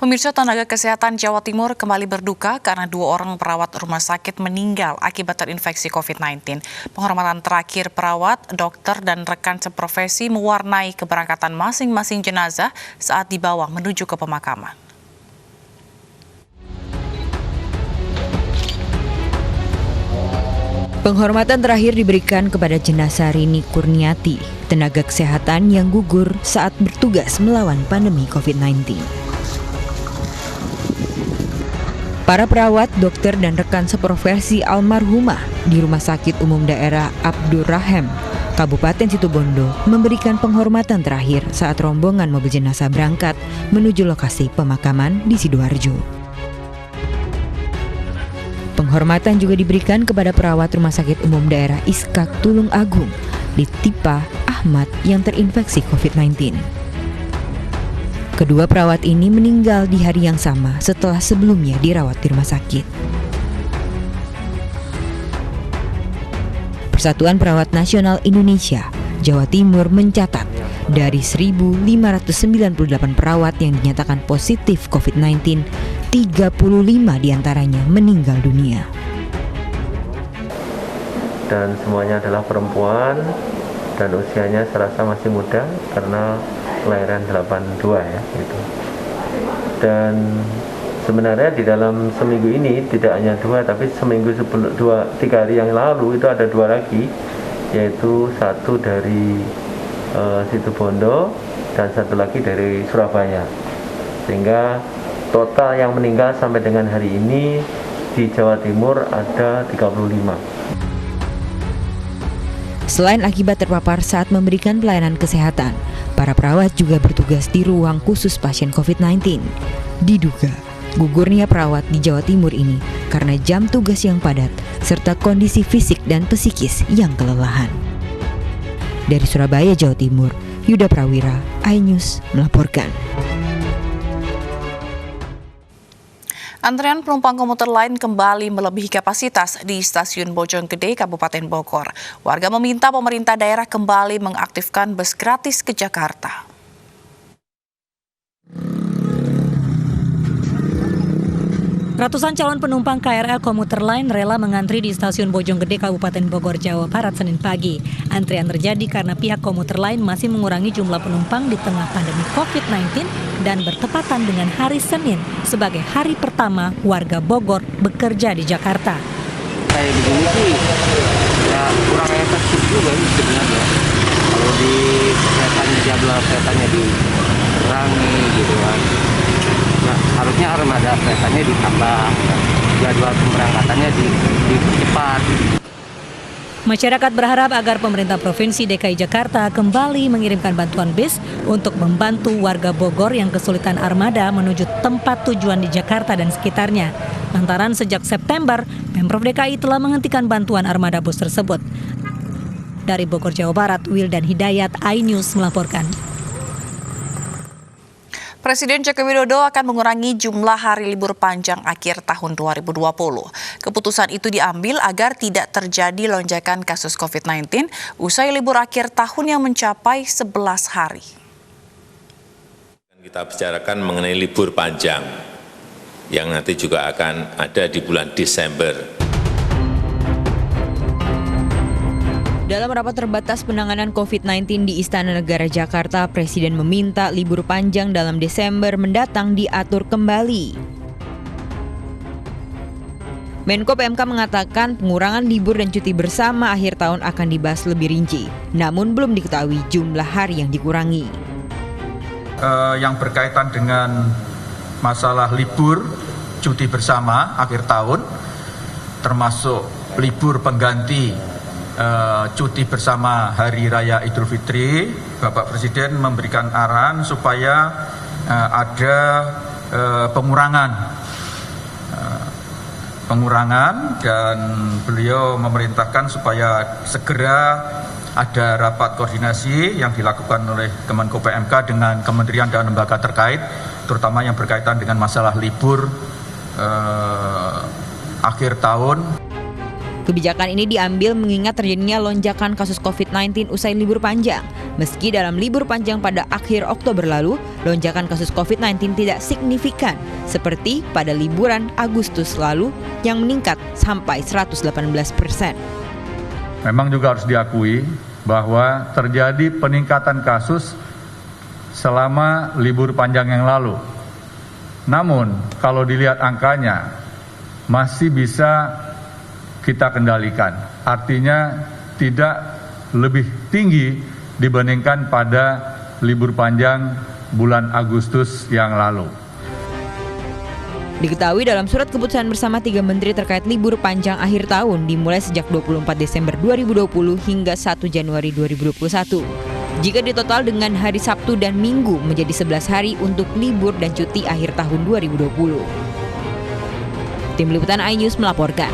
Pemirsa, tenaga kesehatan Jawa Timur kembali berduka karena 2 orang perawat rumah sakit meninggal akibat terinfeksi COVID-19. Penghormatan terakhir perawat, dokter, dan rekan seprofesi mewarnai keberangkatan masing-masing jenazah saat dibawa menuju ke pemakaman. Penghormatan terakhir diberikan kepada jenazah Rini Kurniati, tenaga kesehatan yang gugur saat bertugas melawan pandemi COVID-19. Para perawat, dokter, dan rekan seprofesi almarhumah di Rumah Sakit Umum Daerah Abdurrahim, Kabupaten Situbondo, memberikan penghormatan terakhir saat rombongan mobil jenazah berangkat menuju lokasi pemakaman di Sidoarjo. Penghormatan juga diberikan kepada perawat Rumah Sakit Umum Daerah Iskak Tulung Agung, Litipa Ahmad yang terinfeksi COVID-19. Kedua perawat ini meninggal di hari yang sama setelah sebelumnya dirawat di rumah sakit. Persatuan Perawat Nasional Indonesia, Jawa Timur mencatat dari 1.598 perawat yang dinyatakan positif COVID-19, 35 diantaranya meninggal dunia. Dan semuanya adalah perempuan dan usianya serasa masih muda karena kelahiran 82 ya gitu. Dan sebenarnya di dalam seminggu ini tidak hanya 2, tapi seminggu sebelum 3 hari yang lalu itu ada 2 lagi, yaitu satu dari Situbondo dan satu lagi dari Surabaya. Sehingga total yang meninggal sampai dengan hari ini di Jawa Timur ada 35. Selain akibat terpapar saat memberikan pelayanan kesehatan, para perawat juga bertugas di ruang khusus pasien COVID-19. Diduga, gugurnya perawat di Jawa Timur ini karena jam tugas yang padat serta kondisi fisik dan psikis yang kelelahan. Dari Surabaya, Jawa Timur, Yuda Prawira, iNews melaporkan. Antrean penumpang komuter lain kembali melebihi kapasitas di Stasiun Bojonggede, Kabupaten Bogor. Warga meminta pemerintah daerah kembali mengaktifkan bus gratis ke Jakarta. Ratusan calon penumpang KRL komuter lain rela mengantri di Stasiun Bojonggede, Kabupaten Bogor, Jawa Barat, Senin pagi. Antrian terjadi karena pihak komuter lain masih mengurangi jumlah penumpang di tengah pandemi COVID-19 dan bertepatan dengan hari Senin sebagai hari pertama warga Bogor bekerja di Jakarta. Kayak begini sih, ya kurang efektif juga sebenarnya. Kalau di keretanya, jadwal keretanya dikurangi gitu kan. Nah, harusnya armada keretanya ditambah, jadwal pemberangkatannya dipercepat. Masyarakat berharap agar pemerintah Provinsi DKI Jakarta kembali mengirimkan bantuan bis untuk membantu warga Bogor yang kesulitan armada menuju tempat tujuan di Jakarta dan sekitarnya. Lantaran sejak September, Pemprov DKI telah menghentikan bantuan armada bus tersebut. Dari Bogor, Jawa Barat, Wildan Hidayat, iNews melaporkan. Presiden Joko Widodo akan mengurangi jumlah hari libur panjang akhir tahun 2020. Keputusan itu diambil agar tidak terjadi lonjakan kasus COVID-19 usai libur akhir tahun yang mencapai 11 hari. Kita bicarakan mengenai libur panjang yang nanti juga akan ada di bulan Desember. Dalam rapat terbatas penanganan COVID-19 di Istana Negara Jakarta, Presiden meminta libur panjang dalam Desember mendatang diatur kembali. Menko PMK mengatakan pengurangan libur dan cuti bersama akhir tahun akan dibahas lebih rinci, namun belum diketahui jumlah hari yang dikurangi. Yang berkaitan dengan masalah libur, cuti bersama akhir tahun, termasuk libur pengganti cuti bersama Hari Raya Idul Fitri, Bapak Presiden memberikan arahan supaya ada pengurangan dan beliau memerintahkan supaya segera ada rapat koordinasi yang dilakukan oleh Kemenko PMK dengan kementerian dan lembaga terkait, terutama yang berkaitan dengan masalah libur akhir tahun. Kebijakan ini diambil mengingat terjadinya lonjakan kasus COVID-19 usai libur panjang. Meski dalam libur panjang pada akhir Oktober lalu, lonjakan kasus COVID-19 tidak signifikan seperti pada liburan Agustus lalu yang meningkat sampai 118%. Memang juga harus diakui bahwa terjadi peningkatan kasus selama libur panjang yang lalu. Namun, kalau dilihat angkanya, masih bisa kita kendalikan. Artinya tidak lebih tinggi dibandingkan pada libur panjang bulan Agustus yang lalu. Diketahui dalam surat keputusan bersama 3 menteri terkait libur panjang akhir tahun dimulai sejak 24 Desember 2020 hingga 1 Januari 2021. Jika ditotal dengan hari Sabtu dan Minggu menjadi 11 hari untuk libur dan cuti akhir tahun 2020. Tim Liputan iNews melaporkan.